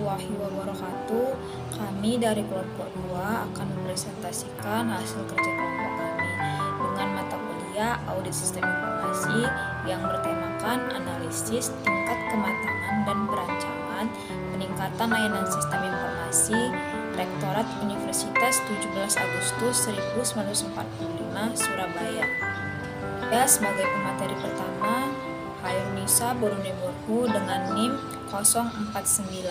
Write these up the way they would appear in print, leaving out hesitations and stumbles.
warahmatullahi wabarakatuh. Kami dari kelompok 2 akan mempresentasikan hasil kerja kelompok kami dengan mata kuliah Audit Sistem Informasi yang bertemakan analisis tingkat kematangan dan perancangan peningkatan layanan sistem informasi Rektorat Universitas 17 Agustus 1945 Surabaya. Sebagai pemateri pertama, Hairunisa Boruniborhu dengan NIM 049.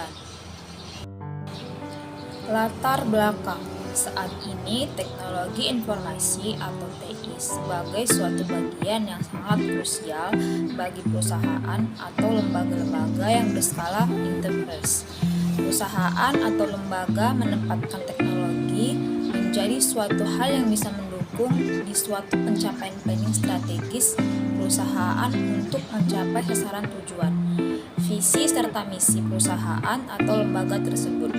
Latar belakang. Saat ini teknologi informasi atau TI sebagai suatu bagian yang sangat krusial bagi perusahaan atau lembaga-lembaga yang berskala enterprise. Perusahaan atau lembaga menempatkan teknologi menjadi suatu hal yang bisa mendukung di suatu pencapaian planning strategis perusahaan untuk mencapai sasaran tujuan, visi serta misi perusahaan atau lembaga tersebut.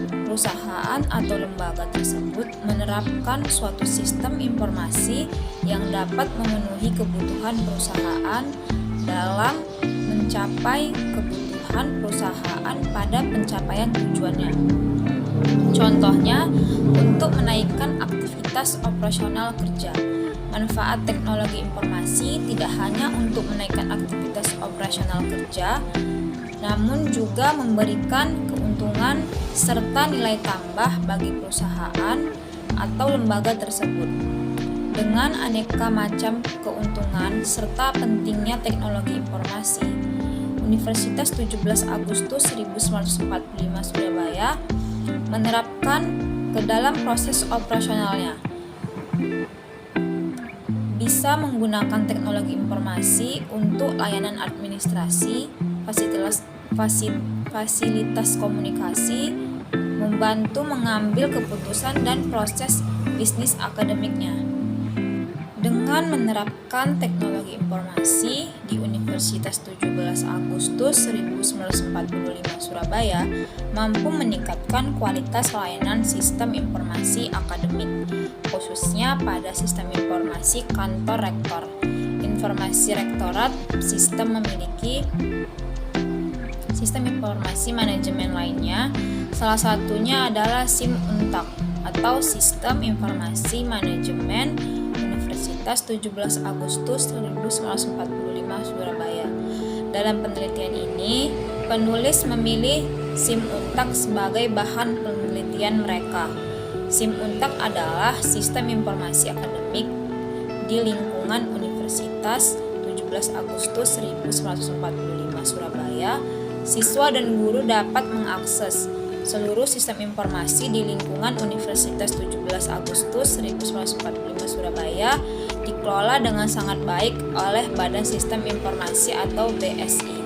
Perusahaan atau lembaga tersebut menerapkan suatu sistem informasi yang dapat memenuhi kebutuhan perusahaan dalam mencapai kebutuhan perusahaan pada pencapaian tujuannya. Contohnya, untuk menaikkan aktivitas operasional kerja. Manfaat teknologi informasi tidak hanya untuk menaikkan aktivitas operasional kerja, namun juga memberikan keuntungan serta nilai tambah bagi perusahaan atau lembaga tersebut. Dengan aneka macam keuntungan serta pentingnya teknologi informasi, Universitas 17 Agustus 1945 Surabaya menerapkan ke dalam proses operasionalnya. Bisa menggunakan teknologi informasi untuk layanan administrasi, fasilitas komunikasi, membantu mengambil keputusan dan proses bisnis akademiknya. Dengan menerapkan teknologi informasi di Universitas 17 Agustus 1945 Surabaya mampu meningkatkan kualitas layanan sistem informasi akademik, khususnya pada sistem informasi kantor rektor. Informasi rektorat sistem memiliki sistem informasi manajemen lainnya, salah satunya adalah SIM Untak atau Sistem Informasi Manajemen Universitas 17 Agustus 1945 Surabaya. Dalam penelitian ini, penulis memilih SIM Untak sebagai bahan penelitian mereka. SIM Untak adalah sistem informasi akademik di lingkungan Universitas 17 Agustus 1945 Surabaya. Siswa dan guru dapat mengakses seluruh sistem informasi di lingkungan Universitas 17 Agustus 1945 Surabaya dikelola dengan sangat baik oleh Badan Sistem Informasi atau BSI.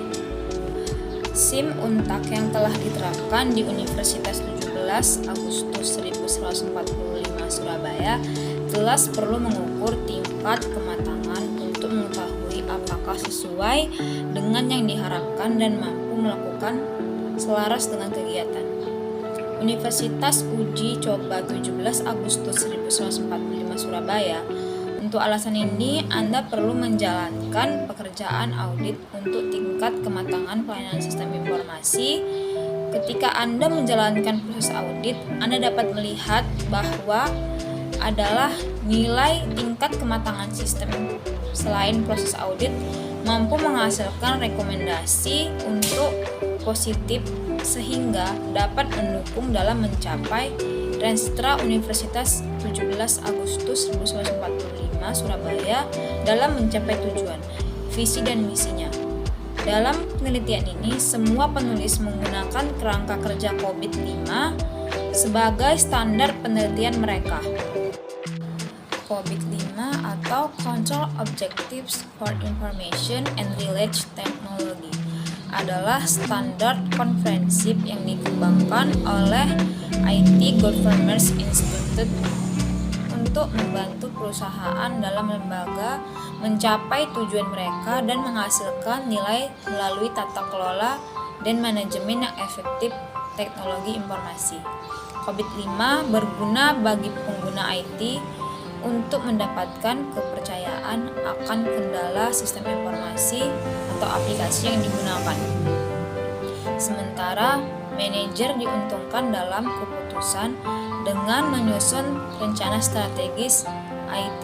SIM Untak yang telah diterapkan di Universitas 17 Agustus 1945 Surabaya jelas perlu mengukur tingkat kematangan untuk mengetahui apakah sesuai dengan yang diharapkan dan mampu melakukan selaras dengan kegiatan. Universitas Uji Coba 17 Agustus 1945 Surabaya. Untuk alasan ini, Anda perlu menjalankan pekerjaan audit untuk tingkat kematangan pelayanan sistem informasi. Ketika Anda menjalankan proses audit, Anda dapat melihat bahwa adalah nilai tingkat kematangan sistem. Selain proses audit, mampu menghasilkan rekomendasi untuk positif sehingga dapat mendukung dalam mencapai Renstra Universitas 17 Agustus 1945 Surabaya dalam mencapai tujuan, visi dan misinya. Dalam penelitian ini, semua penulis menggunakan kerangka kerja COVID-5 sebagai standar penelitian mereka. COVID-5 atau Control Objectives for Information and Relay Technology adalah standar komprehensif yang dikembangkan oleh IT Governance Institute untuk membantu perusahaan dalam lembaga mencapai tujuan mereka dan menghasilkan nilai melalui tata kelola dan manajemen yang efektif teknologi informasi. COVID-5 berguna bagi pengguna IT untuk mendapatkan kepercayaan akan kendala sistem informasi atau aplikasi yang digunakan. Sementara Manajer diuntungkan dalam keputusan dengan menyusun rencana strategis IT,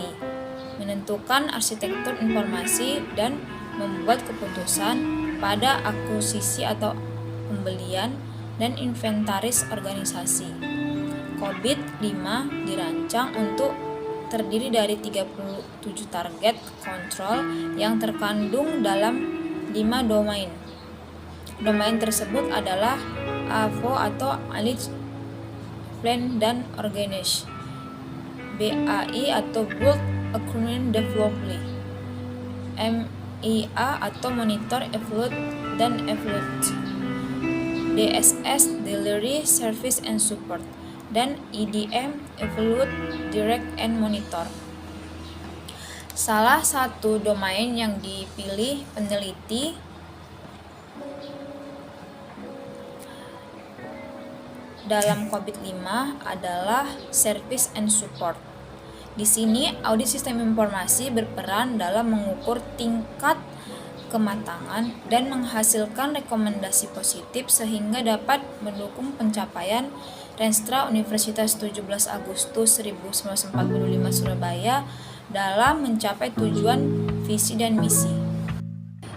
menentukan arsitektur informasi, dan membuat keputusan pada akuisisi atau pembelian dan inventaris organisasi. COBIT 5 dirancang untuk terdiri dari 37 target control yang terkandung dalam 5 domain. Domain tersebut adalah AVO atau Analyze, Plan, dan Organize, BAI atau Build, Acquire, Develop, MIA atau Monitor, Evaluate, dan Evaluate, DSS, Delivery, Service, and Support, dan EDM, Evaluate, Direct, and Monitor. Salah satu domain yang dipilih peneliti dalam COBIT 5 adalah Service and Support. Di sini, audit sistem informasi berperan dalam mengukur tingkat kematangan dan menghasilkan rekomendasi positif sehingga dapat mendukung pencapaian Renstra Universitas 17 Agustus 1945 Surabaya dalam mencapai tujuan, visi, dan misi.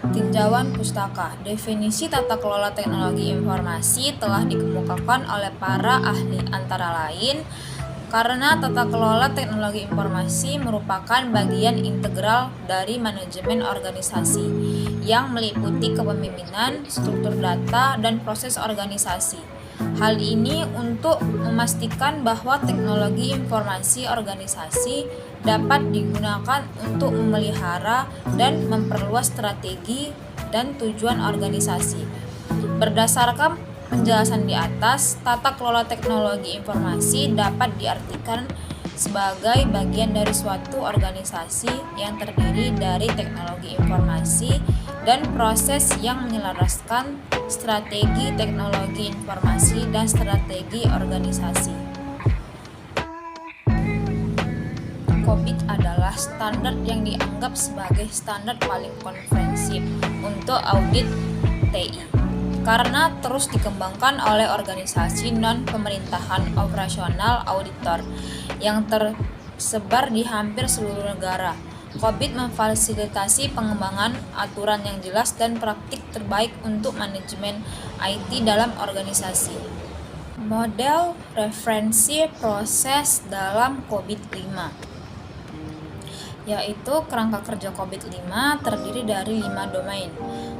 Tinjauan pustaka. Definisi tata kelola teknologi informasi telah dikemukakan oleh para ahli antara lain karena tata kelola teknologi informasi merupakan bagian integral dari manajemen organisasi yang meliputi kepemimpinan, struktur data, dan proses organisasi. Hal ini untuk memastikan bahwa teknologi informasi organisasi dapat digunakan untuk memelihara dan memperluas strategi dan tujuan organisasi. Berdasarkan penjelasan di atas, tata kelola teknologi informasi dapat diartikan sebagai bagian dari suatu organisasi yang terdiri dari teknologi informasi dan proses yang menyelaraskan strategi teknologi informasi dan strategi organisasi. COBIT adalah standar yang dianggap sebagai standar paling komprehensif untuk audit TI karena terus dikembangkan oleh organisasi non-pemerintahan operasional auditor yang tersebar di hampir seluruh negara. COBIT memfasilitasi pengembangan aturan yang jelas dan praktik terbaik untuk manajemen IT dalam organisasi. Model referensi proses dalam COBIT 5, yaitu kerangka kerja COBIT 5 terdiri dari 5 domain,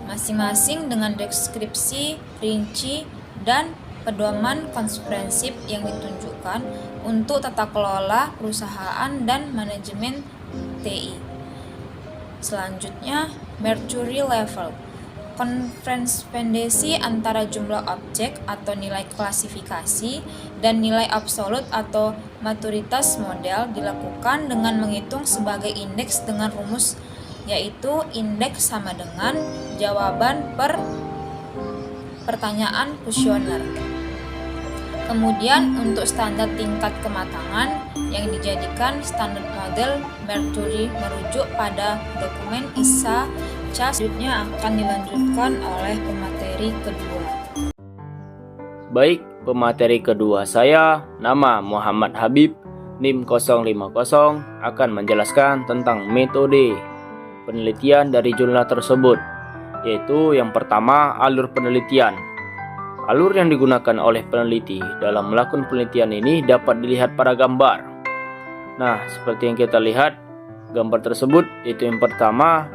masing-masing dengan deskripsi rinci dan pedoman komprehensif yang ditunjukkan untuk tata kelola perusahaan dan manajemen TI. Selanjutnya, maturity level. Konfrendensi antara jumlah objek atau nilai klasifikasi dan nilai absolut atau maturitas model dilakukan dengan menghitung sebagai indeks dengan rumus, yaitu indeks sama dengan jawaban per pertanyaan kuesioner. Kemudian untuk standar tingkat kematangan yang dijadikan standar model Mercury merujuk pada dokumen ISA CAS. Selanjutnya akan dilanjutkan oleh pemateri kedua. Baik, pemateri kedua saya, nama Muhammad Habib, NIM 050, akan menjelaskan tentang metode penelitian dari jurnal tersebut, yaitu yang pertama alur penelitian. Alur yang digunakan oleh peneliti dalam melakukan penelitian ini dapat dilihat pada gambar. Nah, seperti yang kita lihat, gambar tersebut itu yang pertama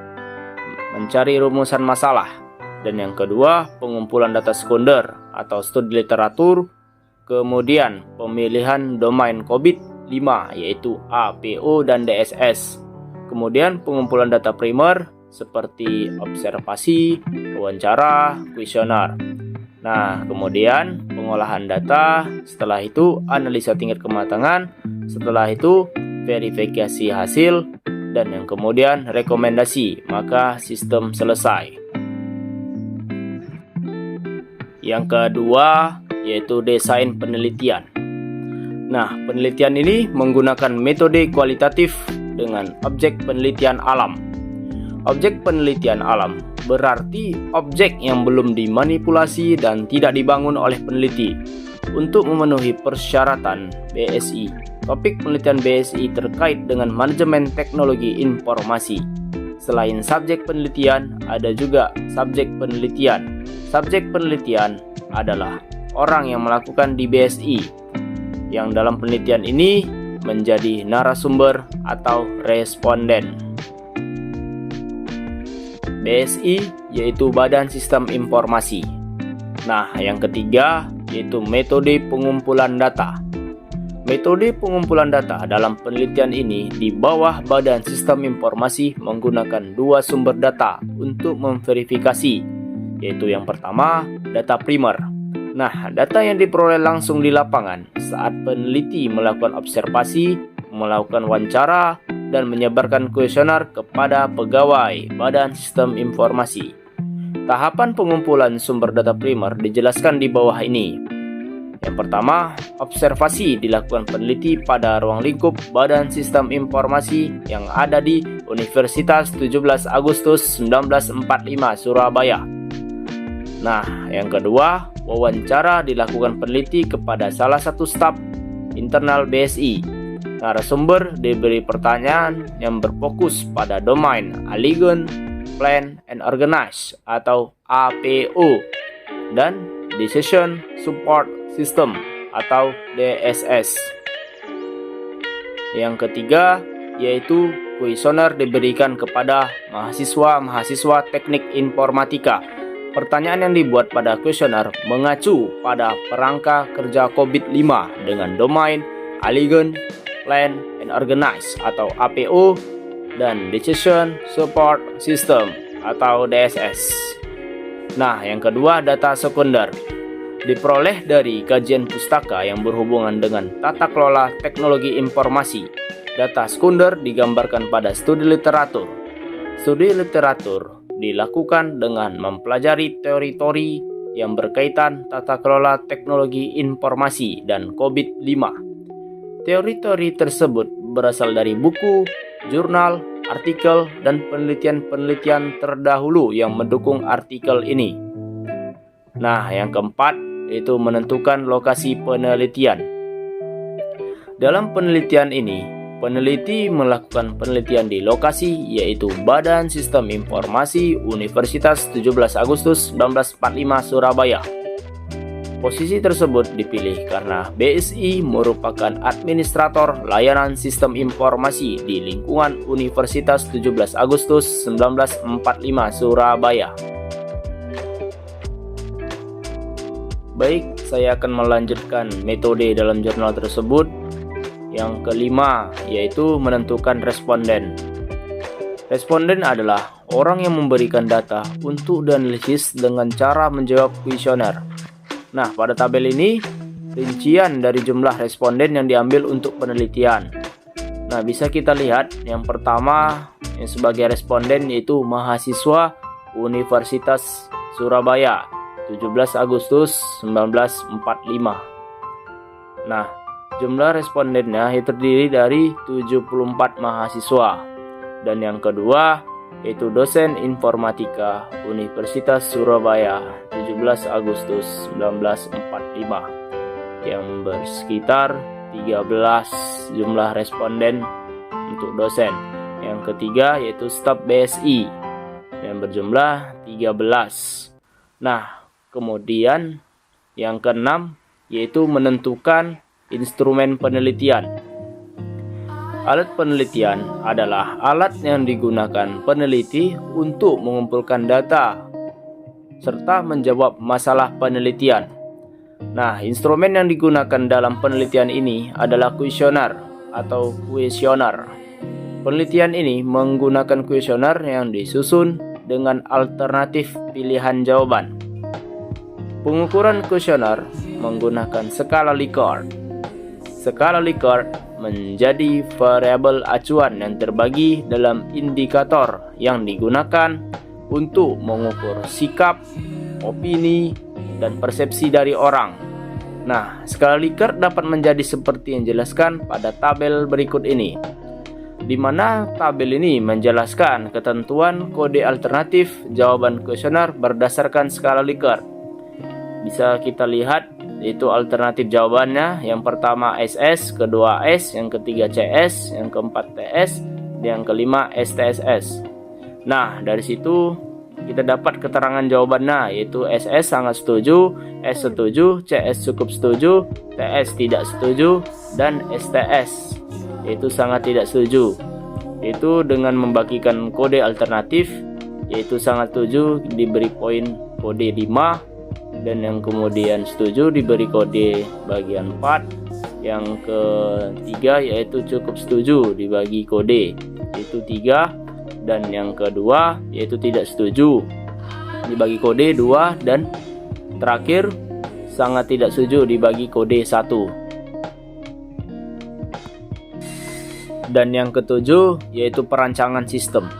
mencari rumusan masalah, dan yang kedua pengumpulan data sekunder atau studi literatur, kemudian pemilihan domain COBIT 5 yaitu A, PO, dan DSS, kemudian pengumpulan data primer seperti observasi, wawancara, kuesioner. Nah, kemudian pengolahan data, setelah itu analisa tingkat kematangan, setelah itu verifikasi hasil, dan yang kemudian rekomendasi, maka sistem selesai. Yang kedua yaitu desain penelitian. Nah, penelitian ini menggunakan metode kualitatif dengan objek penelitian alam. Objek penelitian alam berarti objek yang belum dimanipulasi dan tidak dibangun oleh peneliti. Untuk memenuhi persyaratan BSI, topik penelitian BSI terkait dengan manajemen teknologi informasi. Selain subjek penelitian, ada juga subjek penelitian. Subjek penelitian adalah orang yang melakukan di BSI, yang dalam penelitian ini menjadi narasumber atau responden. BSI yaitu Badan Sistem Informasi. Nah, yang ketiga yaitu metode pengumpulan data. Metode pengumpulan data dalam penelitian ini di bawah Badan Sistem Informasi menggunakan dua sumber data untuk memverifikasi, yaitu yang pertama data primer. Nah, data yang diperoleh langsung di lapangan saat peneliti melakukan observasi, melakukan wawancara, dan menyebarkan kuesioner kepada pegawai Badan Sistem Informasi. Tahapan pengumpulan sumber data primer dijelaskan di bawah ini. Yang pertama, observasi dilakukan peneliti pada ruang lingkup Badan Sistem Informasi yang ada di Universitas 17 Agustus 1945 Surabaya. Nah, yang kedua, wawancara dilakukan peneliti kepada salah satu staf internal BSI. Narasumber diberi pertanyaan yang berfokus pada domain Alignment, Plan and Organize atau APO dan Decision Support System atau DSS. Yang ketiga yaitu kuesioner diberikan kepada mahasiswa-mahasiswa teknik informatika. Pertanyaan yang dibuat pada kuesioner mengacu pada perangka kerja COVID-5 dengan domain Alignment, Plan and Organize atau APO dan Decision Support System atau DSS. Nah, yang kedua data sekunder diperoleh dari kajian pustaka yang berhubungan dengan tata kelola teknologi informasi. Data sekunder digambarkan pada studi literatur. Studi literatur dilakukan dengan mempelajari teori-teori yang berkaitan tata kelola teknologi informasi dan COVID-5. Teori-teori tersebut berasal dari buku, jurnal, artikel, dan penelitian-penelitian terdahulu yang mendukung artikel ini. Nah, yang keempat yaitu menentukan lokasi penelitian. Dalam penelitian ini, peneliti melakukan penelitian di lokasi yaitu Badan Sistem Informasi Universitas 17 Agustus 1945 Surabaya. Posisi tersebut dipilih karena BSI merupakan administrator layanan sistem informasi di lingkungan Universitas 17 Agustus 1945 Surabaya. Baik, saya akan melanjutkan metode dalam jurnal tersebut. Yang kelima yaitu menentukan responden. Responden adalah orang yang memberikan data untuk dianalisis dengan cara menjawab kuesioner. Nah, pada tabel ini rincian dari jumlah responden yang diambil untuk penelitian. Nah, bisa kita lihat yang pertama yang sebagai responden yaitu mahasiswa Universitas Surabaya 17 Agustus 1945. Nah, jumlah respondennya terdiri dari 74 mahasiswa. Dan yang kedua yaitu dosen informatika Universitas Surabaya 17 Agustus 1945 yang bersekitar 13 jumlah responden untuk dosen. Yang ketiga yaitu staf BSI yang berjumlah 13. Nah, kemudian yang keenam yaitu menentukan instrumen penelitian. Alat penelitian adalah alat yang digunakan peneliti untuk mengumpulkan data serta menjawab masalah penelitian. Nah, instrumen yang digunakan dalam penelitian ini adalah kuesioner atau kuesioner. Penelitian ini menggunakan kuesioner yang disusun dengan alternatif pilihan jawaban. Pengukuran kuesioner menggunakan skala Likert. Skala Likert menjadi variabel acuan yang terbagi dalam indikator yang digunakan untuk mengukur sikap, opini, dan persepsi dari orang. Nah, skala Likert dapat menjadi seperti yang dijelaskan pada tabel berikut ini. di mana tabel ini menjelaskan ketentuan kode alternatif jawaban kuesioner berdasarkan skala Likert. Bisa kita lihat yaitu alternatif jawabannya, yang pertama SS, kedua S, yang ketiga CS, yang keempat TS, dan yang kelima STSS. Nah, dari situ kita dapat keterangan jawabannya, yaitu SS sangat setuju, S setuju, CS cukup setuju, TS tidak setuju, dan STS yaitu sangat tidak setuju. Itu dengan membagikan kode alternatif, yaitu sangat setuju diberi poin kode 5, dan yang kemudian setuju diberi kode bagian 4, yang ketiga yaitu cukup setuju dibagi kode yaitu 3, dan yang kedua yaitu tidak setuju dibagi kode 2, dan terakhir sangat tidak setuju dibagi kode 1. Dan yang ketujuh yaitu perancangan sistem.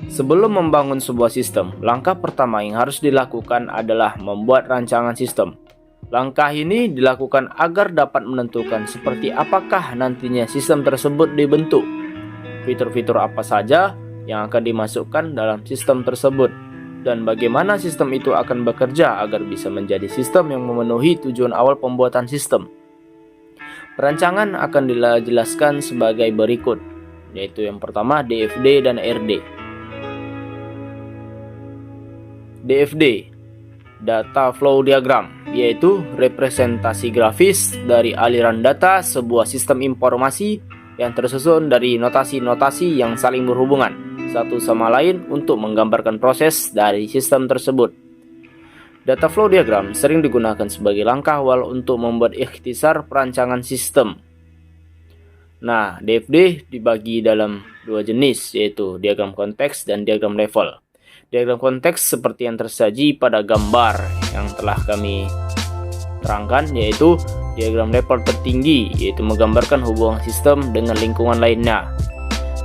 Sebelum membangun sebuah sistem, langkah pertama yang harus dilakukan adalah membuat rancangan sistem. Langkah ini dilakukan agar dapat menentukan seperti apakah nantinya sistem tersebut dibentuk, fitur-fitur apa saja yang akan dimasukkan dalam sistem tersebut, dan bagaimana sistem itu akan bekerja agar bisa menjadi sistem yang memenuhi tujuan awal pembuatan sistem. Perancangan akan dijelaskan sebagai berikut, yaitu yang pertama DFD dan RD. DFD, Data Flow Diagram, yaitu representasi grafis dari aliran data sebuah sistem informasi yang tersusun dari notasi-notasi yang saling berhubungan satu sama lain untuk menggambarkan proses dari sistem tersebut. Data flow diagram sering digunakan sebagai langkah awal untuk membuat ikhtisar perancangan sistem. Nah, DFD dibagi dalam dua jenis, yaitu diagram konteks dan diagram level. Diagram konteks seperti yang tersaji pada gambar yang telah kami terangkan, yaitu diagram level tertinggi, yaitu menggambarkan hubungan sistem dengan lingkungan lainnya.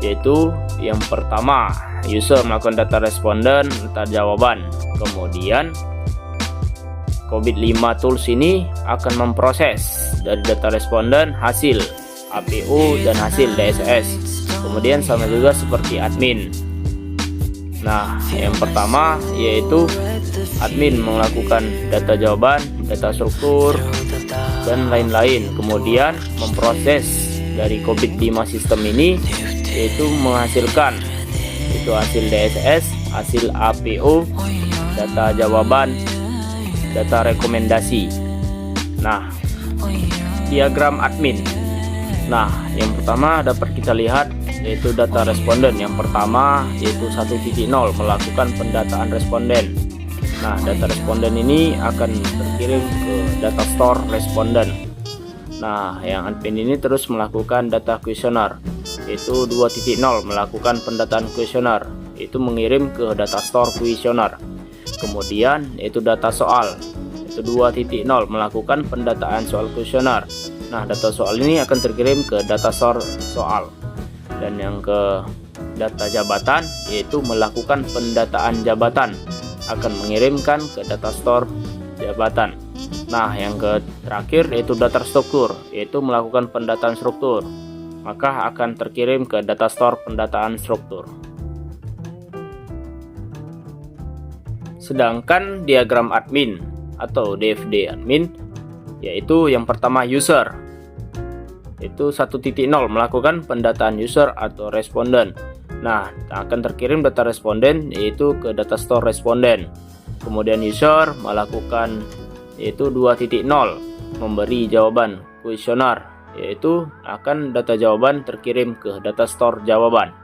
Yaitu yang pertama, user melakukan data responden, data jawaban. Kemudian COVID-5 tools ini akan memproses dari data responden hasil APO dan hasil DSS. Kemudian sama juga seperti admin. Nah, yang pertama yaitu admin melakukan data jawaban, data struktur, dan lain-lain. Kemudian memproses dari COVID-5 sistem ini, yaitu menghasilkan itu hasil DSS, hasil APO, data jawaban, data rekomendasi. Nah, diagram admin. Nah, yang pertama dapat kita lihat yaitu data responden. Yang pertama yaitu 1.0 melakukan pendataan responden. Nah, data responden ini akan terkirim ke data store responden. Nah, yang admin ini terus melakukan data kuesioner, yaitu 2.0 melakukan pendataan kuesioner, itu mengirim ke data store kuesioner. Kemudian yaitu data soal, yaitu 2.0 melakukan pendataan soal kuesioner. Nah, data soal ini akan terkirim ke data store soal. Dan yang ke data jabatan yaitu melakukan pendataan jabatan, akan mengirimkan ke data store jabatan. Nah, yang ke terakhir yaitu data struktur, yaitu melakukan pendataan struktur, maka akan terkirim ke data store pendataan struktur. Sedangkan diagram admin atau DFD admin yaitu yang pertama user, itu 1.0 melakukan pendataan user atau responden. Nah, akan terkirim data responden yaitu ke data store responden. Kemudian user melakukan yaitu 2.0 memberi jawaban kuesioner, yaitu akan data jawaban terkirim ke data store jawaban.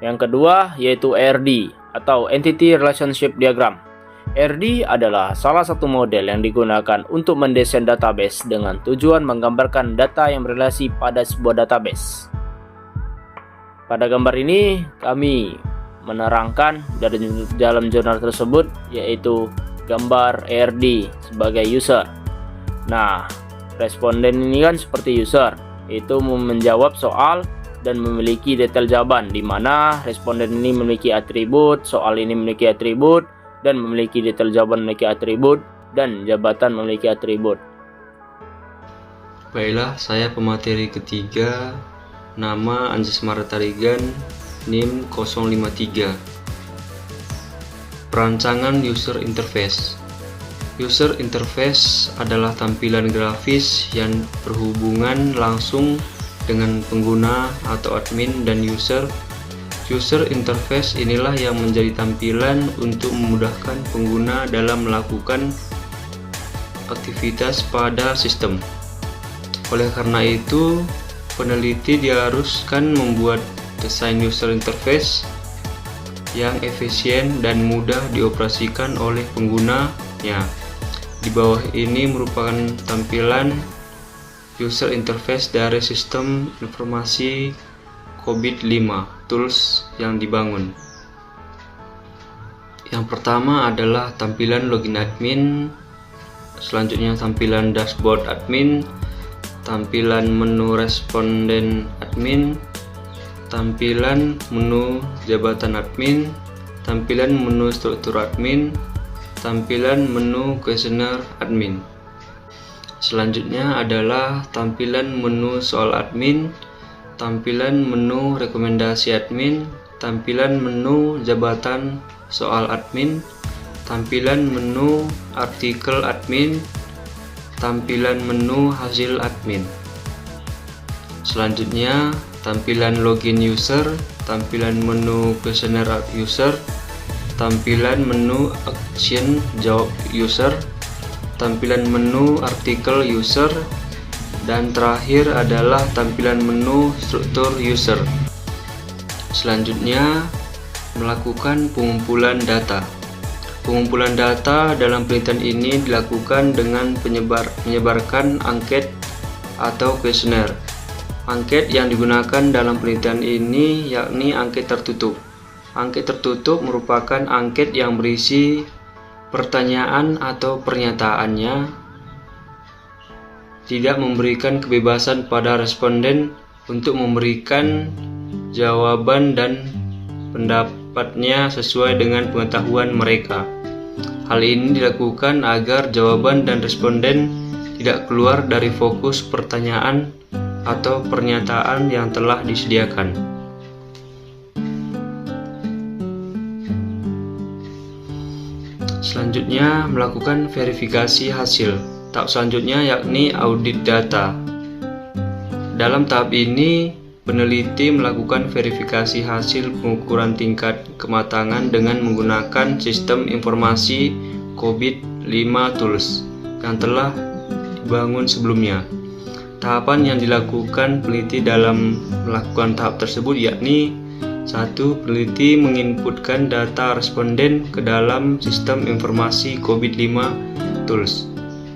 Yang kedua yaitu ERD atau Entity Relationship Diagram. ERD adalah salah satu model yang digunakan untuk mendesain database dengan tujuan menggambarkan data yang berrelasi pada sebuah database. Pada gambar ini kami menerangkan dari dalam jurnal tersebut yaitu gambar ERD sebagai user. Nah, responden ini kan seperti user, itu menjawab soal dan memiliki detail jawaban, di mana responden ini memiliki atribut, soal ini memiliki atribut, dan memiliki detail jawaban memiliki atribut, dan jabatan memiliki atribut. Baiklah, saya pemateri ketiga, nama Anjas Maratarigan, NIM 053. Perancangan user interface. User interface adalah tampilan grafis yang berhubungan langsung dengan pengguna atau admin dan user. User interface inilah yang menjadi tampilan untuk memudahkan pengguna dalam melakukan aktivitas pada sistem. Oleh karena itu, peneliti diharuskan membuat desain user interface yang efisien dan mudah dioperasikan oleh penggunanya. Di bawah ini merupakan tampilan user interface dari sistem informasi COVID-5 tools yang dibangun. Yang pertama adalah tampilan login admin, selanjutnya tampilan dashboard admin, tampilan menu responden admin, tampilan menu jabatan admin, tampilan menu struktur admin, tampilan menu kuesioner admin. Selanjutnya adalah tampilan menu soal admin, tampilan menu rekomendasi admin, tampilan menu jabatan soal admin, tampilan menu artikel admin, tampilan menu hasil admin. Selanjutnya, tampilan login user, tampilan menu kuesioner user, tampilan menu action jawab user, tampilan menu artikel user, dan terakhir adalah tampilan menu struktur user. Selanjutnya, melakukan pengumpulan data. Pengumpulan data dalam penelitian ini dilakukan dengan menyebarkan angket atau kuesioner. Angket yang digunakan dalam penelitian ini yakni angket tertutup. Angket tertutup merupakan angket yang berisi pertanyaan atau pernyataannya, tidak memberikan kebebasan pada responden untuk memberikan jawaban dan pendapatnya sesuai dengan pengetahuan mereka. Hal ini dilakukan agar jawaban dan responden tidak keluar dari fokus pertanyaan atau pernyataan yang telah disediakan. Selanjutnya, melakukan verifikasi hasil. Tahap selanjutnya yakni audit data. Dalam tahap ini, peneliti melakukan verifikasi hasil pengukuran tingkat kematangan dengan menggunakan sistem informasi COVID-5 tools yang telah dibangun sebelumnya. Tahapan yang dilakukan peneliti dalam melakukan tahap tersebut yakni 1. Peneliti menginputkan data responden ke dalam sistem informasi COVID-5 tools.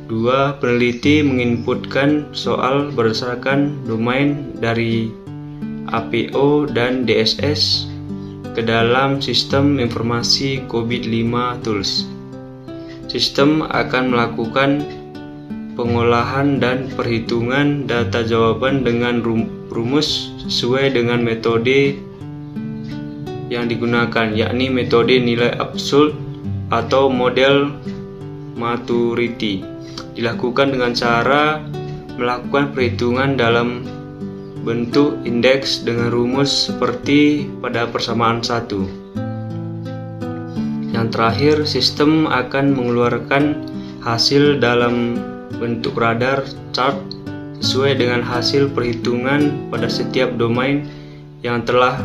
2. Peneliti menginputkan soal berdasarkan domain dari APO dan DSS ke dalam sistem informasi COVID-5 tools. Sistem akan melakukan pengolahan dan perhitungan data jawaban dengan rumus sesuai dengan metode yang digunakan, yakni metode nilai absolut atau model maturity. Dilakukan dengan cara melakukan perhitungan dalam bentuk indeks dengan rumus seperti pada persamaan 1. Yang terakhir, sistem akan mengeluarkan hasil dalam bentuk radar chart sesuai dengan hasil perhitungan pada setiap domain yang telah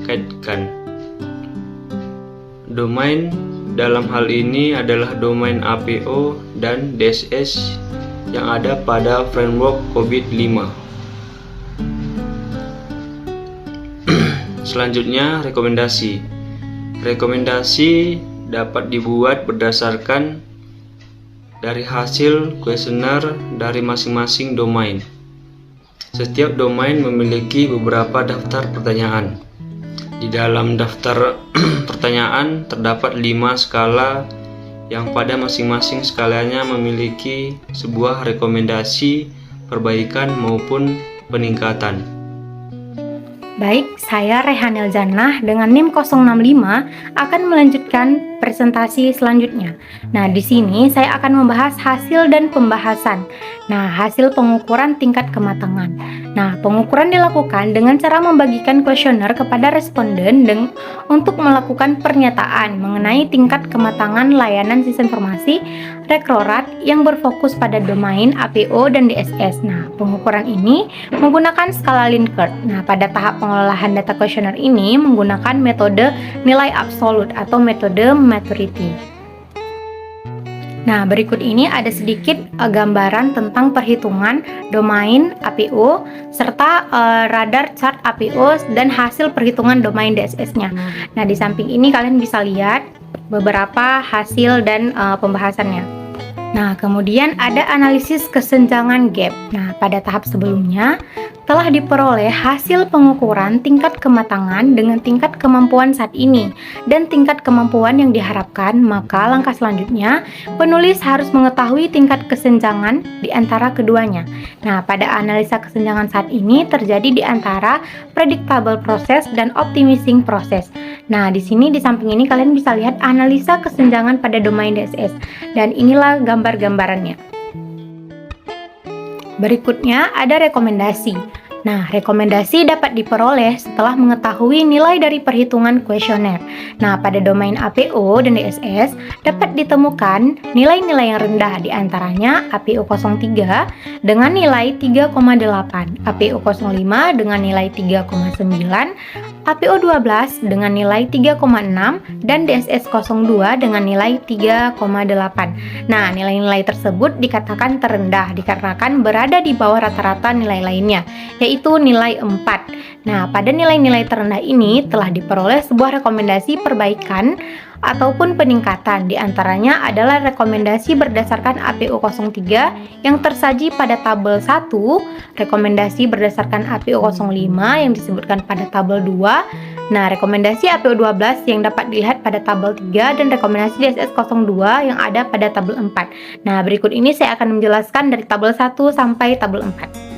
kaitkan. Domain dalam hal ini adalah domain APO dan DSS yang ada pada framework COVID-5. Selanjutnya, rekomendasi. Rekomendasi dapat dibuat berdasarkan dari hasil kuesioner dari masing-masing domain. Setiap domain memiliki beberapa daftar pertanyaan. Di dalam daftar pertanyaan terdapat 5 skala yang pada masing-masing skalanya memiliki sebuah rekomendasi perbaikan maupun peningkatan. Baik, saya Rehanel Jannah dengan NIM 065 akan melanjutkan presentasi selanjutnya. Nah, di sini saya akan membahas hasil dan pembahasan. Nah, hasil pengukuran tingkat kematangan. Nah, pengukuran dilakukan dengan cara membagikan kuesioner kepada responden untuk melakukan pernyataan mengenai tingkat kematangan layanan sistem informasi Rektorat yang berfokus pada domain APO dan DSS. Nah, pengukuran ini menggunakan skala Likert. Nah, pada tahap pengolahan data kuesioner ini menggunakan metode nilai absolut atau metode maturity. Nah, berikut ini ada sedikit gambaran tentang perhitungan domain APO serta radar chart APO dan hasil perhitungan domain DSS-nya. Nah, di samping ini kalian bisa lihat beberapa hasil dan pembahasannya. Nah, kemudian ada analisis kesenjangan gap. Nah, pada tahap sebelumnya telah diperoleh hasil pengukuran tingkat kematangan dengan tingkat kemampuan saat ini dan tingkat kemampuan yang diharapkan, maka langkah selanjutnya penulis harus mengetahui tingkat kesenjangan di antara keduanya. Nah, pada analisa kesenjangan saat ini terjadi di antara predictable process dan optimizing process. Nah, di sini di samping ini kalian bisa lihat analisa kesenjangan pada domain DSS dan inilah gambar-gambarannya. Berikutnya ada rekomendasi. Nah, rekomendasi dapat diperoleh setelah mengetahui nilai dari perhitungan kuesioner. Nah, pada domain APO dan DSS dapat ditemukan nilai-nilai yang rendah, di antaranya APO 03 dengan nilai 3,8, APO 05 dengan nilai 3,9, APO 12 dengan nilai 3,6, dan DSS 02 dengan nilai 3,8. Nah, nilai-nilai tersebut dikatakan terendah dikarenakan berada di bawah rata-rata nilai lainnya, yaitu nilai 4. Nah, pada nilai-nilai terendah ini telah diperoleh sebuah rekomendasi perbaikan ataupun peningkatan. Di antaranya adalah rekomendasi berdasarkan APO 03 yang tersaji pada tabel 1, rekomendasi berdasarkan APO 05 yang disebutkan pada tabel 2, nah rekomendasi APO 12 yang dapat dilihat pada tabel 3, dan rekomendasi DSS 02 yang ada pada tabel 4. Nah, berikut ini saya akan menjelaskan dari tabel 1 sampai tabel 4.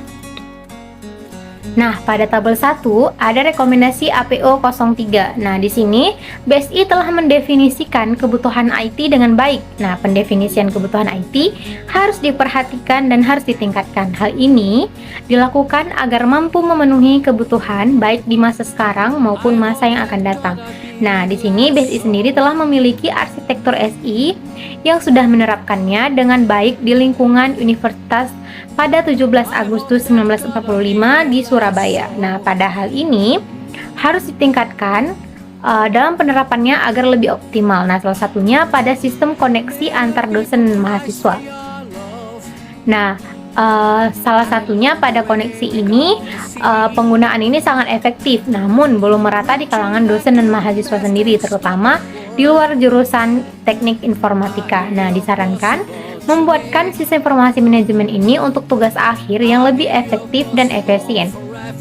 Nah, pada tabel 1 ada rekomendasi APO 03. Nah, di sini BSI telah mendefinisikan kebutuhan IT dengan baik. Nah, pendefinisian kebutuhan IT harus diperhatikan dan harus ditingkatkan. Hal ini dilakukan agar mampu memenuhi kebutuhan baik di masa sekarang maupun masa yang akan datang. Nah, di sini BSI sendiri telah memiliki arsitektur SI yang sudah menerapkannya dengan baik di lingkungan Universitas pada 17 Agustus 1945 di Surabaya. Nah, pada hal ini harus ditingkatkan dalam penerapannya agar lebih optimal. Nah, salah satunya pada sistem koneksi antar dosen dan mahasiswa. Nah, salah satunya pada koneksi ini penggunaan ini sangat efektif, namun belum merata di kalangan dosen dan mahasiswa sendiri, terutama di luar jurusan teknik informatika. Nah, disarankan membuatkan sistem informasi manajemen ini untuk tugas akhir yang lebih efektif dan efisien,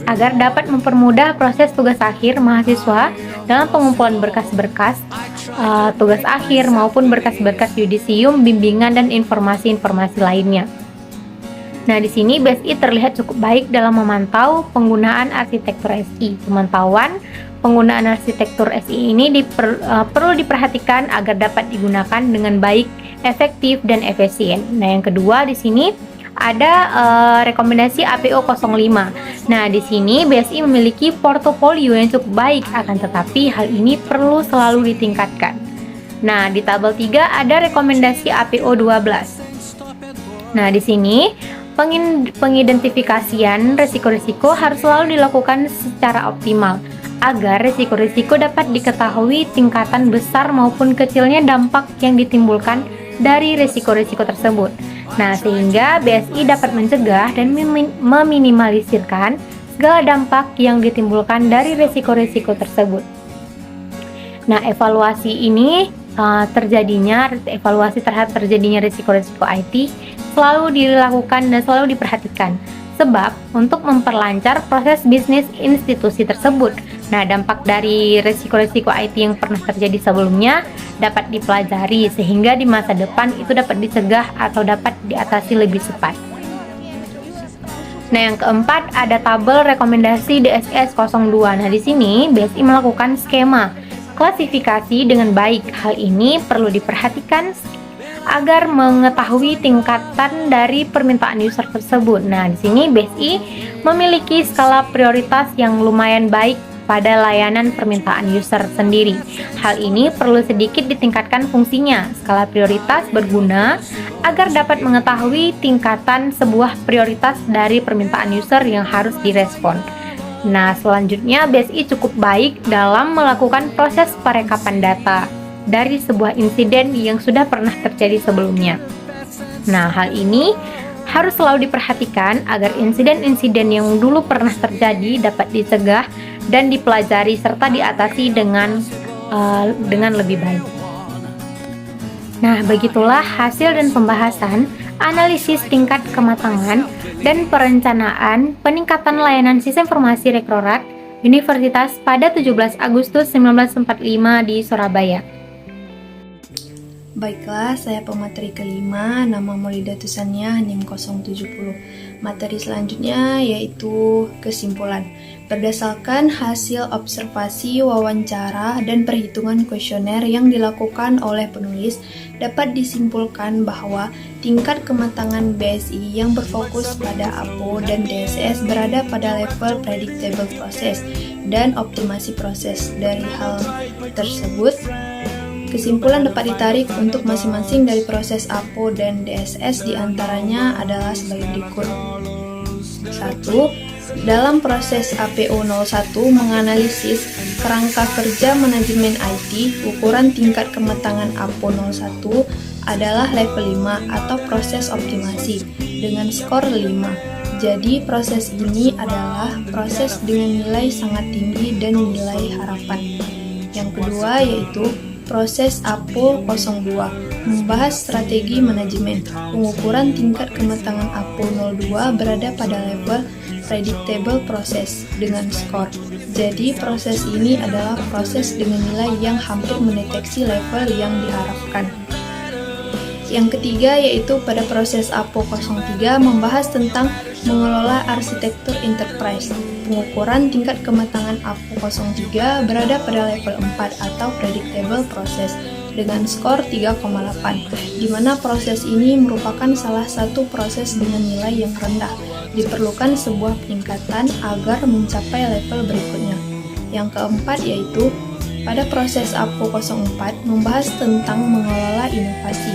agar dapat mempermudah proses tugas akhir mahasiswa dalam pengumpulan berkas-berkas tugas akhir maupun berkas-berkas yudisium, bimbingan, dan informasi-informasi lainnya. Nah, di sini BSI terlihat cukup baik dalam memantau penggunaan arsitektur SI. Pemantauan penggunaan arsitektur SI ini perlu diperhatikan agar dapat digunakan dengan baik, efektif, dan efisien. Nah, yang kedua di sini ada rekomendasi APO 05. Nah, di sini BSI memiliki portofolio yang cukup baik, akan tetapi hal ini perlu selalu ditingkatkan. Nah, di tabel 3 ada rekomendasi APO 12. Nah, di sini pengidentifikasian risiko-risiko harus selalu dilakukan secara optimal agar risiko-risiko dapat diketahui tingkatan besar maupun kecilnya dampak yang ditimbulkan dari risiko-risiko tersebut. Nah, sehingga BSI dapat mencegah dan meminimalisirkan segala dampak yang ditimbulkan dari risiko-risiko tersebut. Nah, evaluasi terhadap terjadinya risiko-risiko IT selalu dilakukan dan selalu diperhatikan, sebab untuk memperlancar proses bisnis institusi tersebut. Nah, dampak dari risiko-risiko IT yang pernah terjadi sebelumnya dapat dipelajari sehingga di masa depan itu dapat dicegah atau dapat diatasi lebih cepat. Nah, yang keempat ada tabel rekomendasi DSS 02. Nah, di sini BSI melakukan skema klasifikasi dengan baik. Hal ini perlu diperhatikan agar mengetahui tingkatan dari permintaan user tersebut. Nah, di sini BSI memiliki skala prioritas yang lumayan baik pada layanan permintaan user sendiri. Hal ini perlu sedikit ditingkatkan fungsinya. Skala prioritas berguna agar dapat mengetahui tingkatan sebuah prioritas dari permintaan user yang harus direspon. Nah, selanjutnya BSI cukup baik dalam melakukan proses perekapan data dari sebuah insiden yang sudah pernah terjadi sebelumnya. Nah, hal ini harus selalu diperhatikan agar insiden-insiden yang dulu pernah terjadi dapat dicegah dan dipelajari serta diatasi dengan lebih baik. Nah, begitulah hasil dan pembahasan analisis tingkat kematangan dan perencanaan peningkatan layanan sistem informasi Rektorat Universitas pada 17 Agustus 1945 di Surabaya. Baiklah, saya pemateri kelima, nama Maulida Tusannya, NIM 070. Materi selanjutnya yaitu kesimpulan. Berdasarkan hasil observasi, wawancara, dan perhitungan kuesioner yang dilakukan oleh penulis, dapat disimpulkan bahwa tingkat kematangan BSI yang berfokus pada APO dan DSS berada pada level predictable process dan optimasi proses. Dari hal tersebut, kesimpulan dapat ditarik untuk masing-masing dari proses APO dan DSS, diantaranya adalah sebagai berikut. 1. Dalam proses APO 01 menganalisis kerangka kerja manajemen IT, ukuran tingkat kematangan APO 01 adalah level 5 atau proses optimasi dengan skor 5. Jadi proses ini adalah proses dengan nilai sangat tinggi dan nilai harapan. Yang kedua yaitu proses APO 02 membahas strategi manajemen. Pengukuran tingkat kematangan APO 02 berada pada level predictable process dengan skor. Jadi proses ini adalah proses dengan nilai yang hampir mendeteksi level yang diharapkan. Yang ketiga yaitu pada proses APO 03 membahas tentang mengelola arsitektur enterprise. Pengukuran tingkat kematangan APO 03 berada pada level 4 atau predictable process dengan skor 3,8, di mana proses ini merupakan salah satu proses dengan nilai yang rendah. Diperlukan sebuah peningkatan agar mencapai level berikutnya. Yang keempat yaitu pada proses APO 04 membahas tentang mengelola inovasi.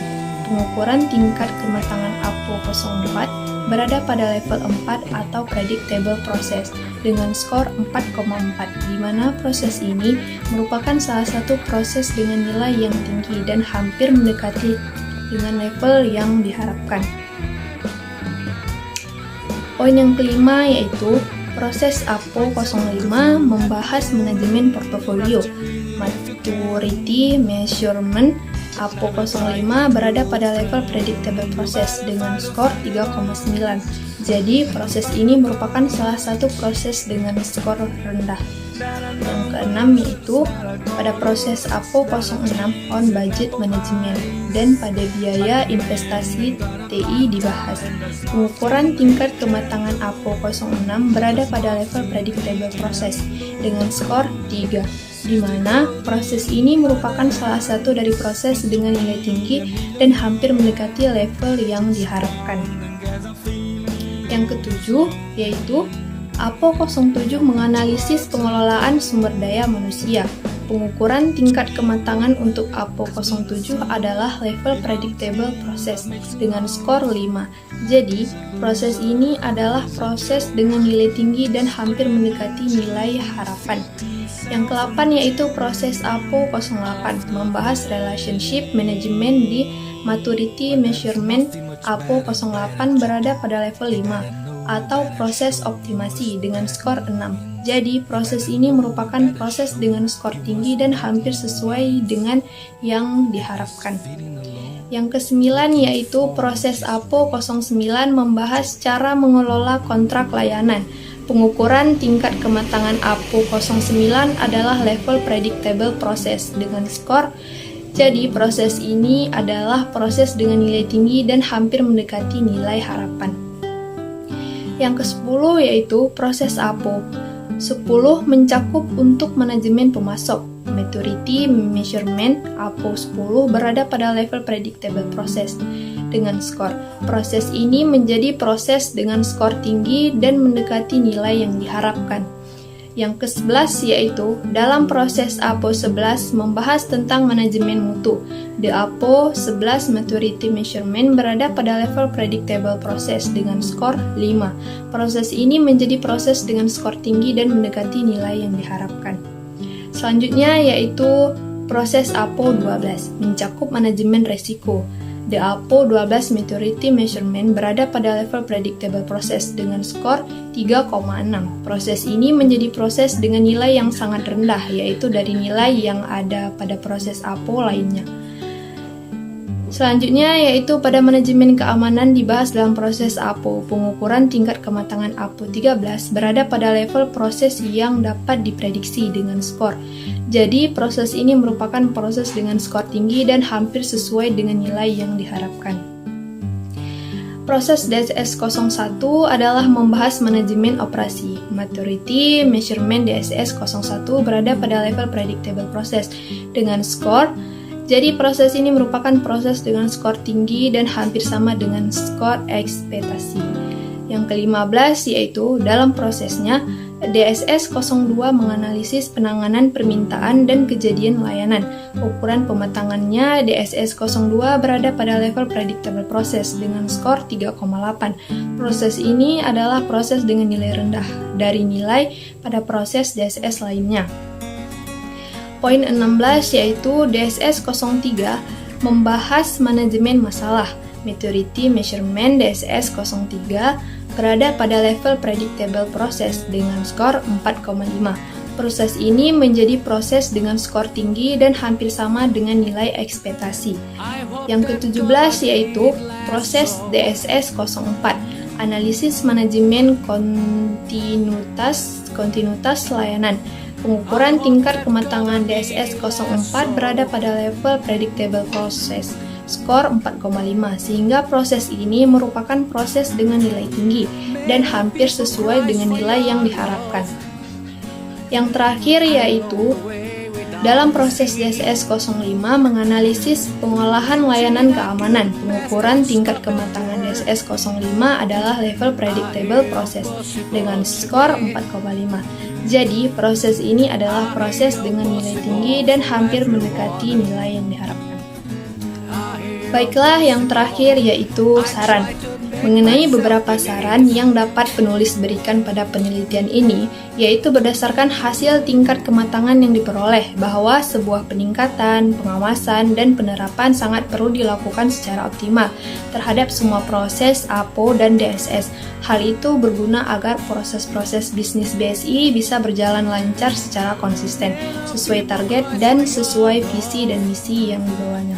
Pengukuran tingkat kematangan APO 04 berada pada level 4 atau predictable process dengan skor 4,4, di mana proses ini merupakan salah satu proses dengan nilai yang tinggi dan hampir mendekati dengan level yang diharapkan. Poin yang kelima yaitu proses APO 05 membahas manajemen portofolio. Maturity measurement APO 05 berada pada level predictable process dengan skor 3,9. Jadi proses ini merupakan salah satu proses dengan skor rendah. Yang keenam yaitu pada proses APO 06 on budget management dan pada biaya investasi TI dibahas. Pengukuran tingkat kematangan APO 06 berada pada level predictable process dengan skor 3, di mana proses ini merupakan salah satu dari proses dengan nilai tinggi dan hampir mendekati level yang diharapkan. Yang ketujuh yaitu APO 07 menganalisis pengelolaan sumber daya manusia. Pengukuran tingkat kematangan untuk APO 07 adalah level predictable process dengan skor 5. Jadi, proses ini adalah proses dengan nilai tinggi dan hampir mendekati nilai harapan. Yang ke-8 yaitu proses APO 08 membahas relationship management di maturity measurement. APO 08 berada pada level 5 atau proses optimasi dengan skor 6. Jadi, proses ini merupakan proses dengan skor tinggi dan hampir sesuai dengan yang diharapkan. Yang ke-9 yaitu proses APO 09 membahas cara mengelola kontrak layanan. Pengukuran tingkat kematangan APO 09 adalah level predictable process dengan skor. Jadi, proses ini adalah proses dengan nilai tinggi dan hampir mendekati nilai harapan. Yang ke-10 yaitu proses APO 10 mencakup untuk manajemen pemasok. Maturity Measurement APO 10 berada pada level Predictable Process dengan skor. Proses ini menjadi proses dengan skor tinggi dan mendekati nilai yang diharapkan. Yang ke-11 yaitu dalam proses APO 11 membahas tentang manajemen mutu. The APO 11 Maturity Measurement berada pada level Predictable Process dengan skor 5. Proses ini menjadi proses dengan skor tinggi dan mendekati nilai yang diharapkan. Selanjutnya yaitu proses APO 12 mencakup manajemen resiko. The APO 12 Maturity Measurement berada pada level Predictable Process dengan skor 3,6. Proses ini menjadi proses dengan nilai yang sangat rendah, yaitu dari nilai yang ada pada proses APO lainnya. Selanjutnya yaitu pada manajemen keamanan dibahas dalam proses APO. Pengukuran tingkat kematangan APO 13 berada pada level proses yang dapat diprediksi dengan skor. Jadi proses ini merupakan proses dengan skor tinggi dan hampir sesuai dengan nilai yang diharapkan. Proses DSS 01 adalah membahas manajemen operasi. Maturity Measurement DSS 01 berada pada level Predictable Process dengan skor. Jadi proses ini merupakan proses dengan skor tinggi dan hampir sama dengan skor ekspektasi. Yang ke-15 yaitu dalam prosesnya DSS 02 menganalisis penanganan permintaan dan kejadian layanan. Ukuran pematangannya DSS 02 berada pada level Predictable Process dengan skor 3,8. Proses ini adalah proses dengan nilai rendah dari nilai pada proses DSS lainnya. Poin 16 yaitu DSS 03 membahas manajemen masalah. Maturity Measurement DSS 03 berada pada level Predictable Process dengan skor 4,5. Proses ini menjadi proses dengan skor tinggi dan hampir sama dengan nilai ekspektasi. Yang ke-17 yaitu proses DSS 04, analisis manajemen kontinuitas layanan. Pengukuran tingkat kematangan DSS 04 berada pada level Predictable Process, skor 4,5, sehingga proses ini merupakan proses dengan nilai tinggi dan hampir sesuai dengan nilai yang diharapkan. Yang terakhir yaitu dalam proses DSS 05 menganalisis pengolahan layanan keamanan. Pengukuran tingkat kematangan DSS 05 adalah level Predictable Process dengan skor 4,5. Jadi, proses ini adalah proses dengan nilai tinggi dan hampir mendekati nilai yang diharapkan. Baiklah, yang terakhir yaitu saran. Mengenai beberapa saran yang dapat penulis berikan pada penelitian ini, yaitu berdasarkan hasil tingkat kematangan yang diperoleh, bahwa sebuah peningkatan, pengawasan, dan penerapan sangat perlu dilakukan secara optimal terhadap semua proses APO dan DSS. Hal itu berguna agar proses-proses bisnis BSI bisa berjalan lancar secara konsisten, sesuai target dan sesuai visi dan misi yang dibawanya.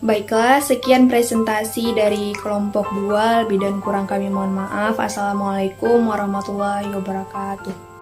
Baiklah, sekian presentasi dari kelompok 2. Lebih dan kurang kami mohon maaf. Assalamualaikum warahmatullahi wabarakatuh.